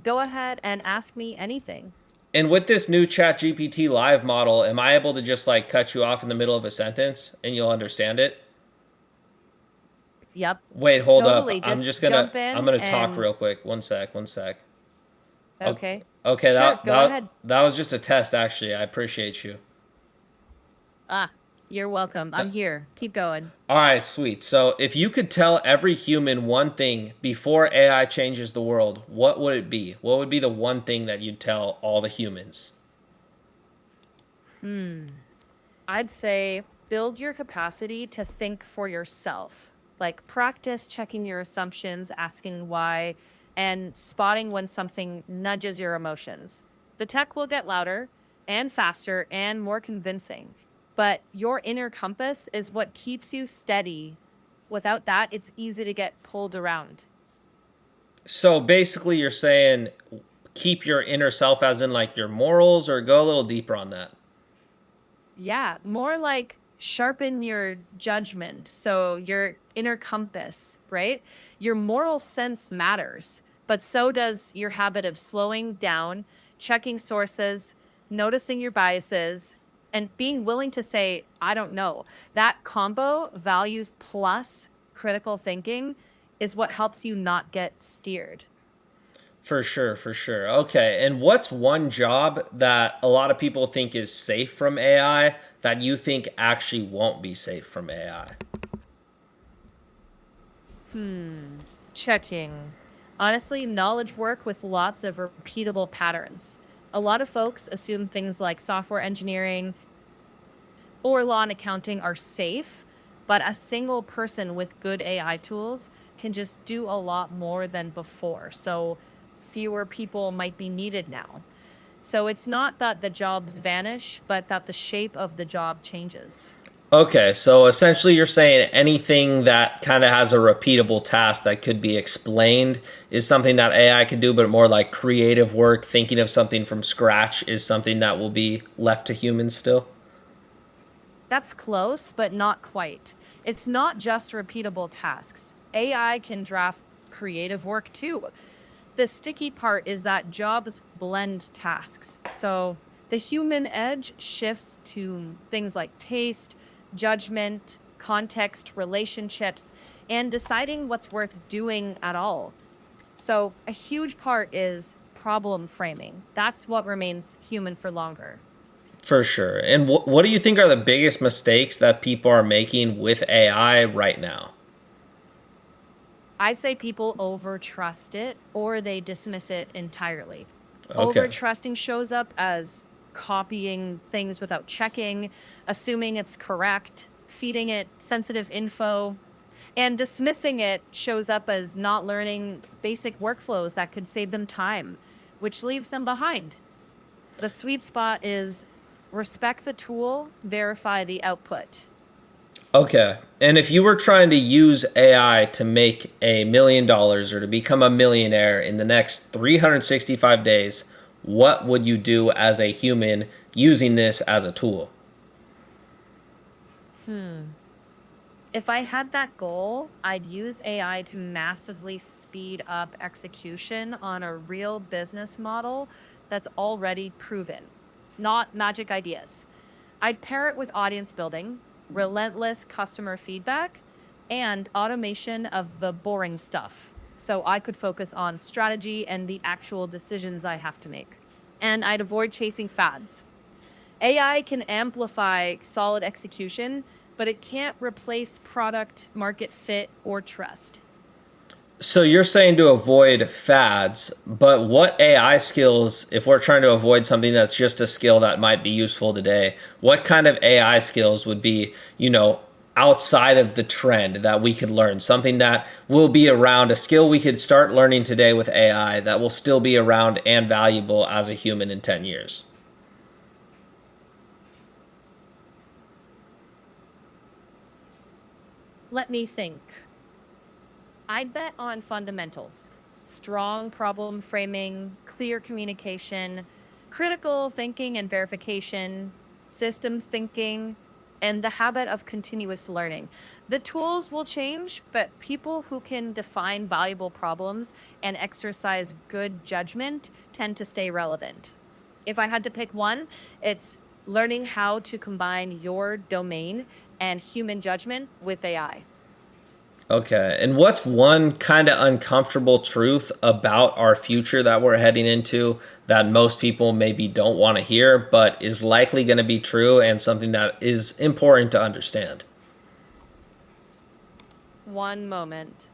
Go ahead and ask me anything. And with this new ChatGPT live model, am I able to just like cut you off in the middle of a sentence and you'll understand it? Yep, Wait, hold up. totally. I'm just Just gonna jump I'm in gonna talk and real quick. One sec, one sec. Okay, okay. okay, Sure, go ahead. that was just a test actually. I appreciate you. Ah, you're welcome. I'm here. Keep going. All right, sweet. So, if you could tell every human one thing before AI changes the world, what would it be? What would be the one thing that you'd tell all the humans? I'd say build your capacity to think for yourself. Like practice checking your assumptions, asking why, and spotting when something nudges your emotions. The tech will get louder and faster and more convincing, but your inner compass is what keeps you steady. Without that, it's easy to get pulled around. So, basically, you're saying keep your inner self, as in like your morals, or go a little deeper on that? Yeah, more like sharpen your judgment. So your inner compass, right? Your moral sense matters, but so does your habit of slowing down, checking sources, noticing your biases, and being willing to say, I don't know. That combo, values plus critical thinking, is what helps you not get steered. For sure, for sure. Okay, and what's one job that a lot of people think is safe from AI that you think actually won't be safe from AI? Checking. Honestly, knowledge work with lots of repeatable patterns. A lot of folks assume things like software engineering or law and accounting are safe, but a single person with good AI tools can just do a lot more than before. So fewer people might be needed now. So it's not that the jobs vanish, but that the shape of the job changes. Okay, so essentially you're saying anything that kind of has a repeatable task that could be explained is something that AI could do, but more like creative work, thinking of something from scratch is something that will be left to humans still? That's close, but not quite. It's not just repeatable tasks. AI can draft creative work too. The sticky part is that jobs blend tasks. So the human edge shifts to things like taste, judgment, context, relationships, and deciding what's worth doing at all. So a huge part is problem framing. That's what remains human for longer. For sure. And what do you think are the biggest mistakes that people are making with AI right now? I'd say people over trust it or they dismiss it entirely. Over Okay. trusting shows up as copying things without checking, assuming it's correct, feeding it sensitive info, and dismissing it shows up as not learning basic workflows that could save them time, which leaves them behind. The sweet spot is respect the tool, verify the output. Okay. And if you were trying to use AI to make $1 million or to become a millionaire in the next 365 days, what would you do as a human using this as a tool? Hmm. If I had that goal, I'd use AI to massively speed up execution on a real business model that's already proven, not magic ideas. I'd pair it with audience building, relentless customer feedback, and automation of the boring stuff. So I could focus on strategy and the actual decisions I have to make. And I'd avoid chasing fads. AI can amplify solid execution, but it can't replace product market fit or trust. So you're saying to avoid fads, but what AI skills, if we're trying to avoid something that's just a skill that might be useful today, what kind of AI skills would be, outside of the trend that we could learn? Something that will be around, a skill we could start learning today with AI that will still be around and valuable as a human in 10 years. Let me think. I'd bet on fundamentals: strong problem framing, clear communication, critical thinking and verification, systems thinking, and the habit of continuous learning. The tools will change, but people who can define valuable problems and exercise good judgment tend to stay relevant. If I had to pick one, it's learning how to combine your domain and human judgment with AI. Okay. And what's one kind of uncomfortable truth about our future that we're heading into that most people maybe don't want to hear, but is likely going to be true and something that is important to understand? One moment.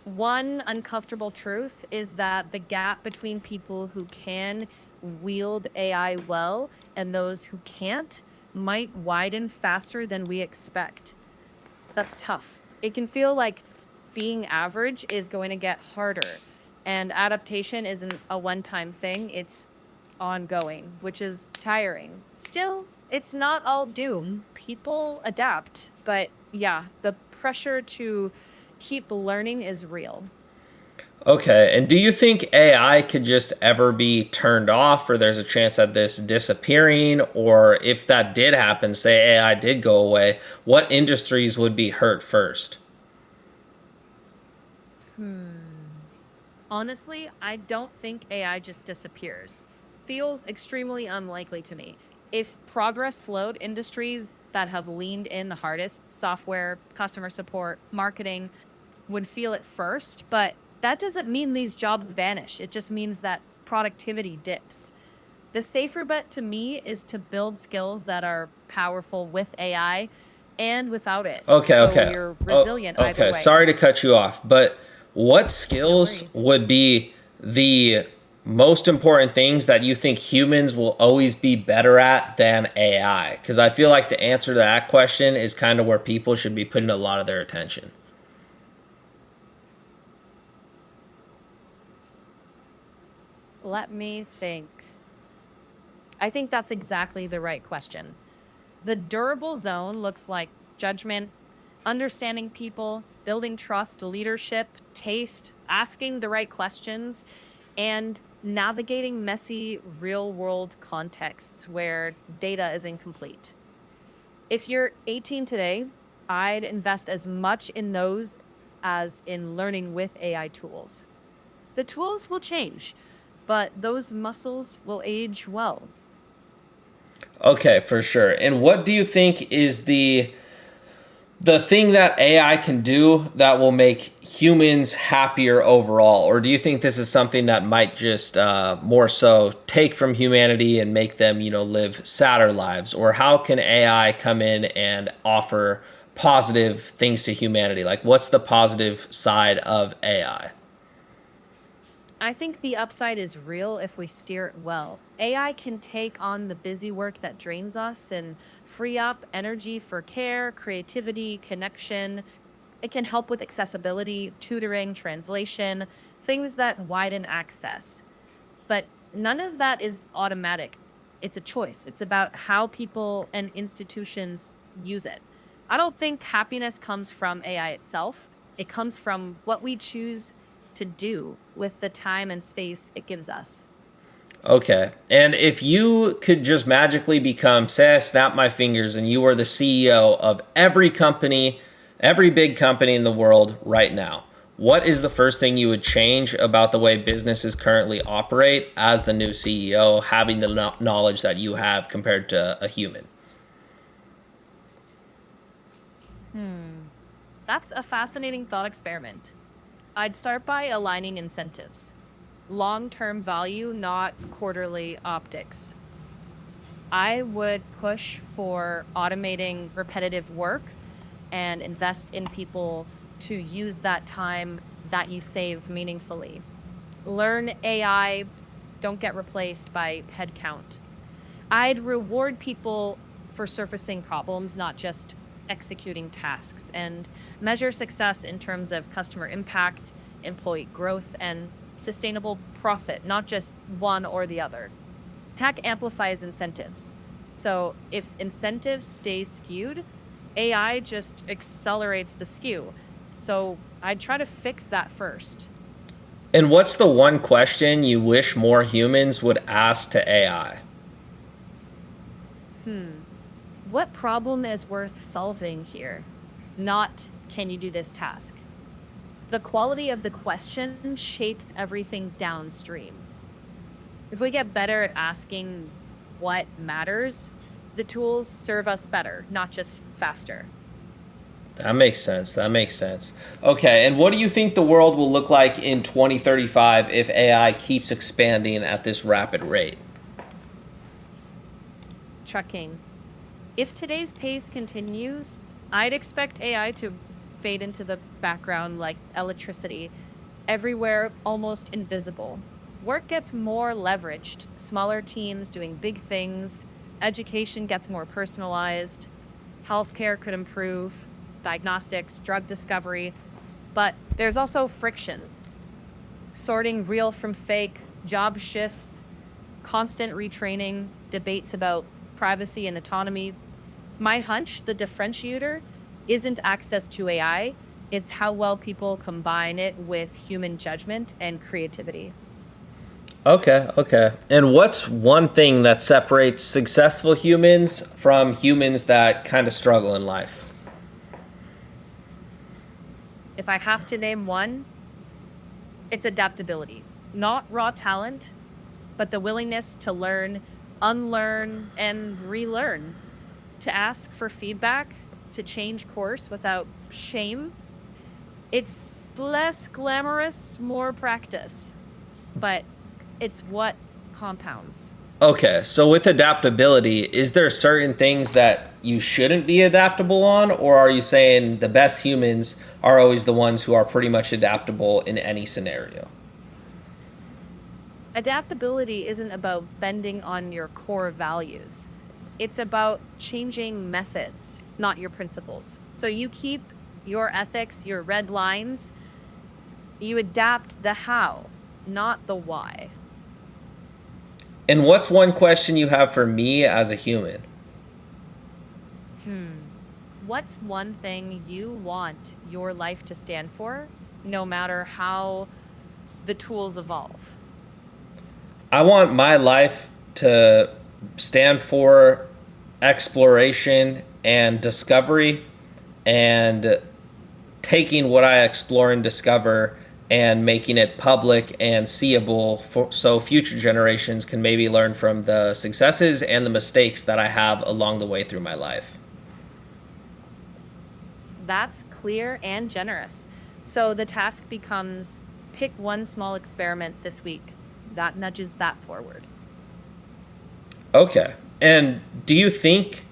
One uncomfortable truth is that the gap between people who can wield AI well and those who can't might widen faster than we expect. That's tough. It can feel like being average is going to get harder, and adaptation isn't a one-time thing, it's ongoing, which is tiring. Still, it's not all doom. People adapt, but yeah, the pressure to keep learning is real. Okay. And do you think AI could just ever be turned off, or there's a chance at this disappearing? Or if that did happen, say AI did go away, what industries would be hurt first? Hmm. Honestly, I don't think AI just disappears. Feels extremely unlikely to me. If progress slowed, industries that have leaned in the hardest, software, customer support, marketing, would feel it first, but that doesn't mean these jobs vanish. It just means that productivity dips. The safer bet to me is to build skills that are powerful with AI and without it. Okay, So okay. you're Oh, resilient either okay. way. Sorry to cut you off, but what No skills worries. would be the most important things that you think humans will always be better at than AI? Because I feel like the answer to that question is kind of where people should be putting a lot of their attention. Let me think. I think that's exactly the right question. The durable zone looks like judgment, understanding people, building trust, leadership, taste, asking the right questions, and navigating messy real world contexts where data is incomplete. If you're 18 today, I'd invest as much in those as in learning with AI tools. The tools will change, but those muscles will age well. Okay, for sure. And what do you think is the thing that AI can do that will make humans happier overall? Or do you think this is something that might just more so take from humanity and make them, live sadder lives? Or how can AI come in and offer positive things to humanity? Like, what's the positive side of AI? I think the upside is real if we steer it well. AI can take on the busy work that drains us and free up energy for care, creativity, connection. It can help with accessibility, tutoring, translation, things that widen access. But none of that is automatic. It's a choice. It's about how people and institutions use it. I don't think happiness comes from AI itself. It comes from what we choose to do with the time and space it gives us. Okay. And if you could just magically become, say, I snap my fingers and you were the CEO of every company, every big company in the world right now, what is the first thing you would change about the way businesses currently operate as the new CEO, having the knowledge that you have compared to a human? Hmm. That's a fascinating thought experiment. I'd start by aligning incentives. Long-term value, not quarterly optics. I would push for automating repetitive work and invest in people to use that time that you save meaningfully. Learn AI, don't get replaced by headcount. I'd reward people for surfacing problems, not just executing tasks, and measure success in terms of customer impact, employee growth, and sustainable profit, not just one or the other. Tech amplifies incentives. So if incentives stay skewed, AI just accelerates the skew. So I'd try to fix that first. And what's the one question you wish more humans would ask to AI? Hmm. What problem is worth solving here? Not, can you do this task? The quality of the question shapes everything downstream. If we get better at asking what matters, the tools serve us better, not just faster. That makes sense. That makes sense. Okay, and what do you think the world will look like in 2035 if AI keeps expanding at this rapid rate? Trucking. If today's pace continues, I'd expect AI to fade into the background like electricity, everywhere, almost invisible. Work gets more leveraged, smaller teams doing big things, education gets more personalized, healthcare could improve, diagnostics, drug discovery, but there's also friction, sorting real from fake, job shifts, constant retraining, debates about privacy and autonomy. My hunch, the differentiator, isn't access to AI, it's how well people combine it with human judgment and creativity. Okay, okay. And what's one thing that separates successful humans from humans that kind of struggle in life? If I have to name one, it's adaptability. Not raw talent, but the willingness to learn, unlearn, and relearn, to ask for feedback, to change course without shame. It's less glamorous, more practice, but it's what compounds. Okay, so with adaptability, is there certain things that you shouldn't be adaptable on, or are you saying the best humans are always the ones who are pretty much adaptable in any scenario? Adaptability isn't about bending on your core values. It's about changing methods, not your principles. So you keep your ethics, your red lines, you adapt the how, not the why. And what's one question you have for me as a human? What's one thing you want your life to stand for, no matter how the tools evolve? I want my life to stand for exploration and discovery and taking what I explore and discover and making it public and seeable for, so future generations can maybe learn from the successes and the mistakes that I have along the way through my life. That's clear and generous. So the task becomes pick one small experiment this week that nudges that forward. Okay. And do you think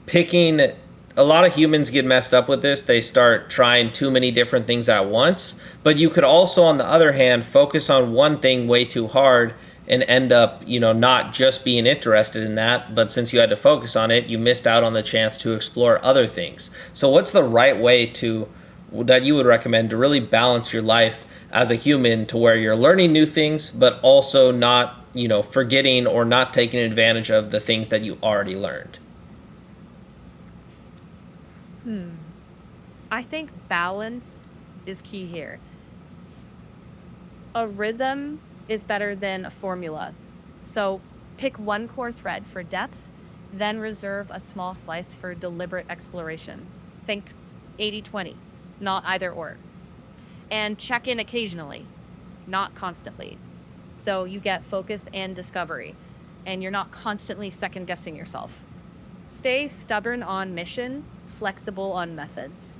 picking a lot of humans get messed up with this. They start trying too many different things at once. But you could also, on the other hand, focus on one thing way too hard and end up, not just being interested in that, but since you had to focus on it, you missed out on the chance to explore other things. So what's the right way to that you would recommend to really balance your life as a human to where you're learning new things, but also not, forgetting or not taking advantage of the things that you already learned? I think balance is key here. A rhythm is better than a formula. So pick one core thread for depth, then reserve a small slice for deliberate exploration. Think 80/20, not either or. And check in occasionally, not constantly. So you get focus and discovery, and you're not constantly second guessing yourself. Stay stubborn on mission, flexible on methods.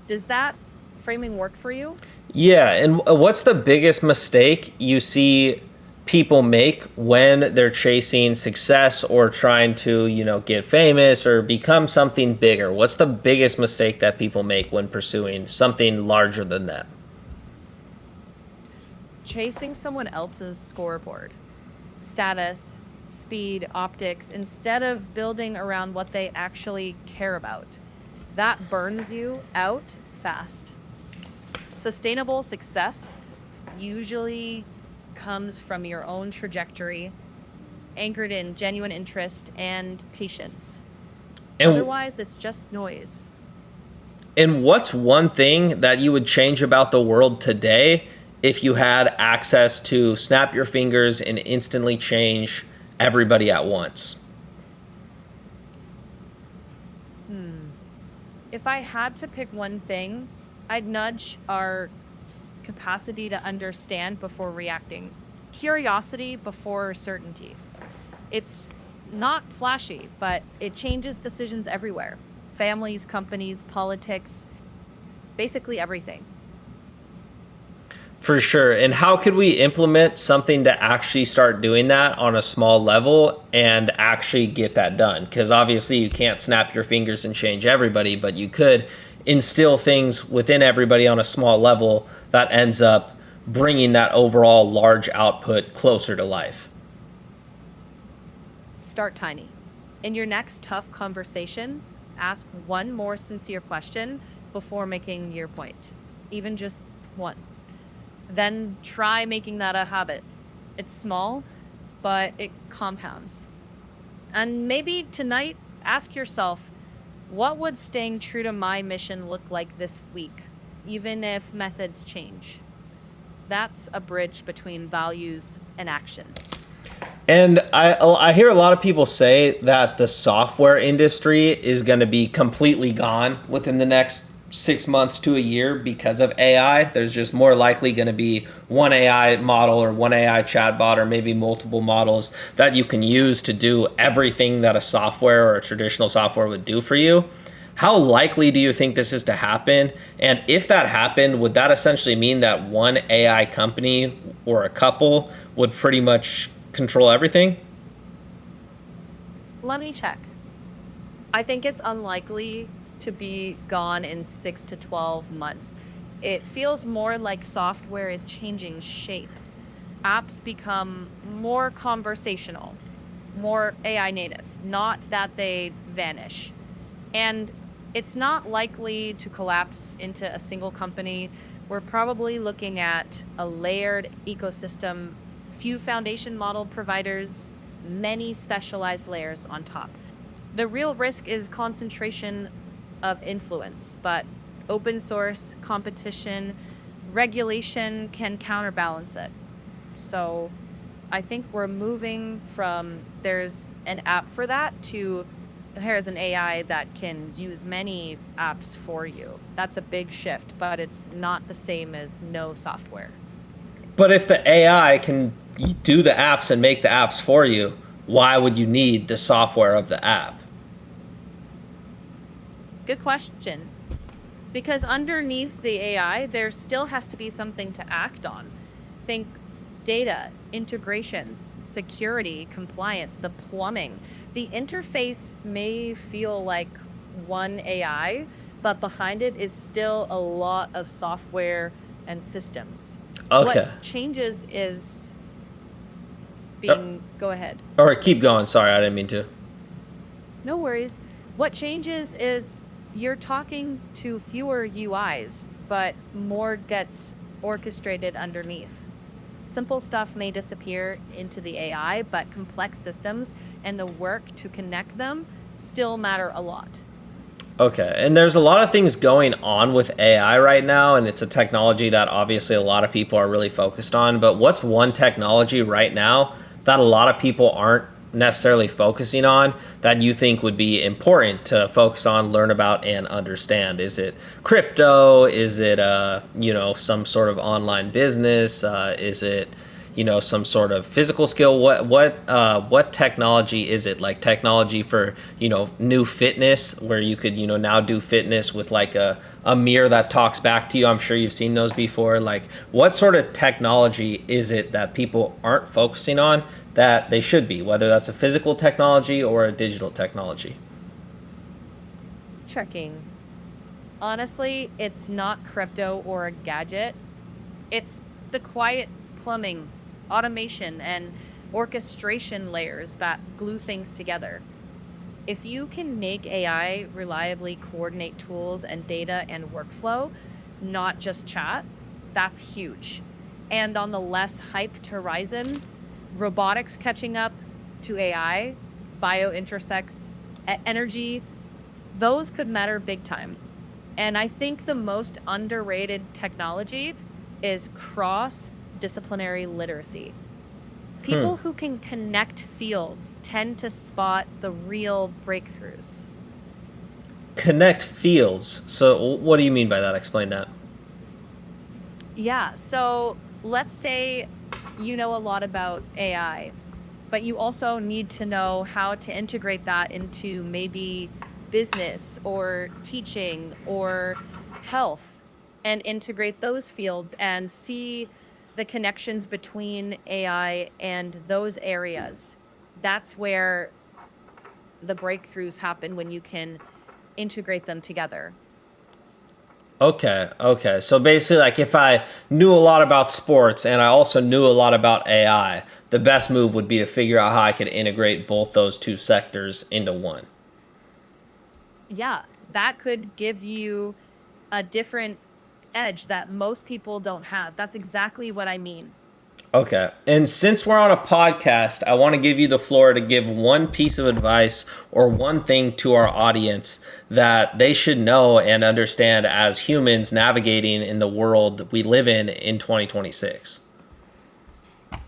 Does that framing work for you? Yeah, and what's the biggest mistake you see people make when they're chasing success or trying to, get famous or become something bigger? What's the biggest mistake that people make when pursuing something larger than them? Chasing someone else's scoreboard, status, speed, optics, instead of building around what they actually care about. That burns you out fast. Sustainable success usually comes from your own trajectory, anchored in genuine interest and patience. And Otherwise, it's just noise. and what's one thing that you would change about the world today if you had access to snap your fingers and instantly change everybody at once? If I had to pick one thing, I'd nudge our capacity to understand before reacting, curiosity before certainty. It's not flashy, but it changes decisions everywhere: families, companies, politics, basically everything. For sure. And how could we implement something to actually start doing that on a small level and actually get that done? Because obviously you can't snap your fingers and change everybody, but you could instill things within everybody on a small level that ends up bringing that overall large output closer to life. Start tiny. In your next tough conversation, ask one more sincere question before making your point, even just one. Then try making that a habit. It's small, but it compounds. And maybe tonight, ask yourself, what would staying true to my mission look like this week, even if methods change? That's a bridge between values and action. And I hear a lot of people say that the software industry is going to be completely gone within the next 6 months to a year because of AI. There's just more likely going to be one AI model or one AI chatbot or maybe multiple models that you can use to do everything that a software or a traditional software would do for you. How likely do you think this is to happen? And if that happened, would that essentially mean that one AI company or a couple would pretty much control everything? Let me check. I think it's unlikely to be gone in 6 to 12 months. It feels more like software is changing shape. Apps become more conversational, more AI native, not that they vanish. And it's not likely to collapse into a single company. We're probably looking at a layered ecosystem, few foundation model providers, many specialized layers on top. The real risk is concentration of influence, but open source, competition, regulation can counterbalance it. So I think we're moving from there's an app for that to here's an AI that can use many apps for you. That's a big shift, but it's not the same as no software. But if the AI can do the apps and make the apps for you, why would you need the software of the app? Good question. Because underneath the AI, there still has to be something to act on. Think data, integrations, security, compliance, the plumbing. The interface may feel like one AI, but behind it is still a lot of software and systems. What Okay. changes is Uh, go ahead. All right, keep going. Sorry, I didn't mean to. No worries. What changes is you're talking to fewer UIs, but more gets orchestrated underneath. Simple stuff may disappear into the AI, but complex systems and the work to connect them still matter a lot. Okay, and there's a lot of things going on with AI right now, and it's a technology that obviously a lot of people are really focused on. But what's one technology right now that a lot of people aren't necessarily focusing on that you think would be important to focus on, learn about, and understand? Is it crypto? Is it some sort of online business? Is it some sort of physical skill? What technology is it? Like technology for new fitness, where you could now do fitness with like a mirror that talks back to you. I'm sure you've seen those before. Like, what sort of technology is it that people aren't focusing on that they should be, whether that's a physical technology or a digital technology? Checking. Honestly, it's not crypto or a gadget. It's the quiet plumbing, automation, and orchestration layers that glue things together. If you can make AI reliably coordinate tools and data and workflow, not just chat, that's huge. And on the less hyped horizon, robotics catching up to AI, bio intersects, energy, those could matter big time. And I think the most underrated technology is cross disciplinary literacy. People who can connect fields tend to spot the real breakthroughs. connect fields. So what do you mean by that? Explain that. Yeah. So let's say you know a lot about AI, but you also need to know how to integrate that into maybe business or teaching or health and integrate those fields and see the connections between AI and those areas. That's where the breakthroughs happen when you can integrate them together. Okay, okay. So basically, like if I knew a lot about sports and I also knew a lot about AI, the best move would be to figure out how I could integrate both those two sectors into one. Yeah, that could give you a different edge that most people don't have. That's exactly what I mean. Okay. And since we're on a podcast, I want to give you the floor to give one piece of advice or one thing to our audience that they should know and understand as humans navigating in the world we live in 2026.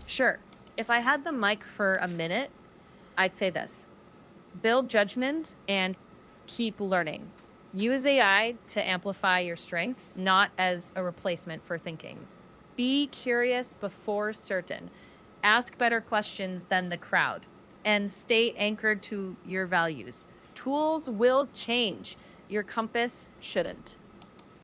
Sure. If I had the mic for a minute, I'd say this: build judgment and keep learning. Use AI to amplify your strengths, not as a replacement for thinking. Be curious before certain. Ask better questions than the crowd and stay anchored to your values. Tools will change. Your compass shouldn't.